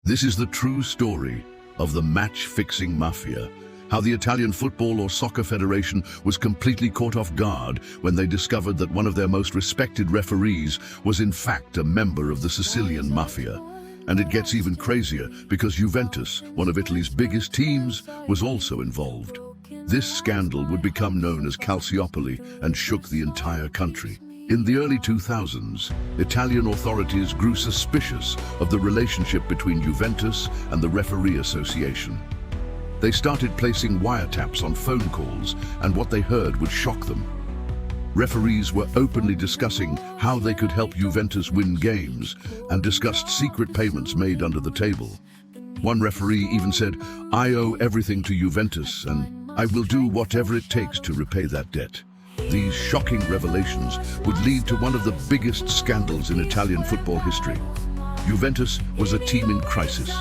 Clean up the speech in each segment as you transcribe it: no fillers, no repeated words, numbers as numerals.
This is the true story of the match-fixing mafia, how the Italian Football or Soccer Federation was completely caught off guard when they discovered that one of their most respected referees was in fact a member of the Sicilian Mafia. And it gets even crazier because Juventus, one of Italy's biggest teams, was also involved. This scandal would become known as Calciopoli and shook the entire country. In the early 2000s, Italian authorities grew suspicious of the relationship between Juventus and the Referee Association. They started placing wiretaps on phone calls, and what they heard would shock them. Referees were openly discussing how they could help Juventus win games and discussed secret payments made under the table. One referee even said, "I owe everything to Juventus and I will do whatever it takes to repay that debt." These shocking revelations would lead to one of the biggest scandals in Italian football history. Juventus was a team in crisis.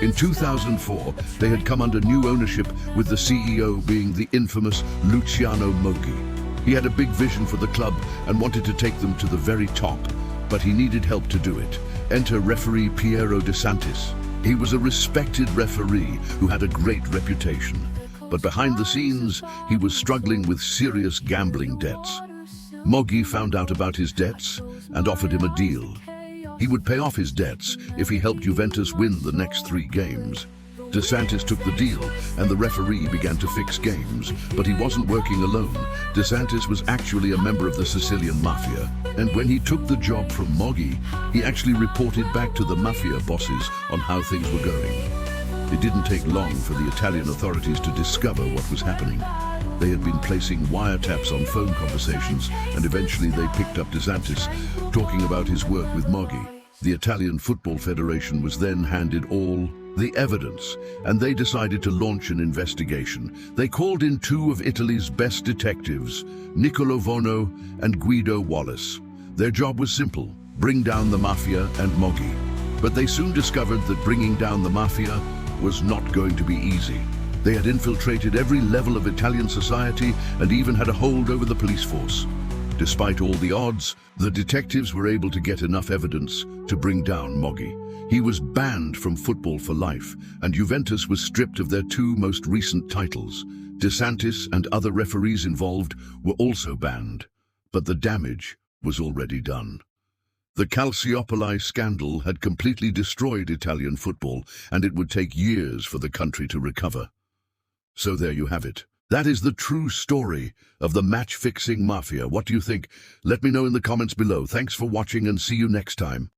In 2004, they had come under new ownership, with the CEO being the infamous Luciano Moggi. He had a big vision for the club and wanted to take them to the very top, but he needed help to do it. Enter referee Piero De Santis. He was a respected referee who had a great reputation. But behind the scenes, he was struggling with serious gambling debts. Moggi found out about his debts and offered him a deal. He would pay off his debts if he helped Juventus win the next 3 games. De Santis took the deal and the referee began to fix games, but he wasn't working alone. De Santis was actually a member of the Sicilian Mafia, and when he took the job from Moggi, he actually reported back to the Mafia bosses on how things were going. It didn't take long for the Italian authorities to discover what was happening. They had been placing wiretaps on phone conversations, and eventually they picked up De Santis talking about his work with Moggi. The Italian Football Federation was then handed all the evidence, and they decided to launch an investigation. They called in 2 of Italy's best detectives, Niccolo Vono and Guido Wallace. Their job was simple: bring down the Mafia and Moggi. But they soon discovered that bringing down the Mafia was not going to be easy. They had infiltrated every level of Italian society and even had a hold over the police force. Despite all the odds, the detectives were able to get enough evidence to bring down Moggi. He was banned from football for life, and Juventus was stripped of their 2 most recent titles. De Santis and other referees involved were also banned, but the damage was already done. The Calciopoli scandal had completely destroyed Italian football, and it would take years for the country to recover. So there you have it. That is the true story of the match-fixing mafia. What do you think? Let me know in the comments below. Thanks for watching and see you next time.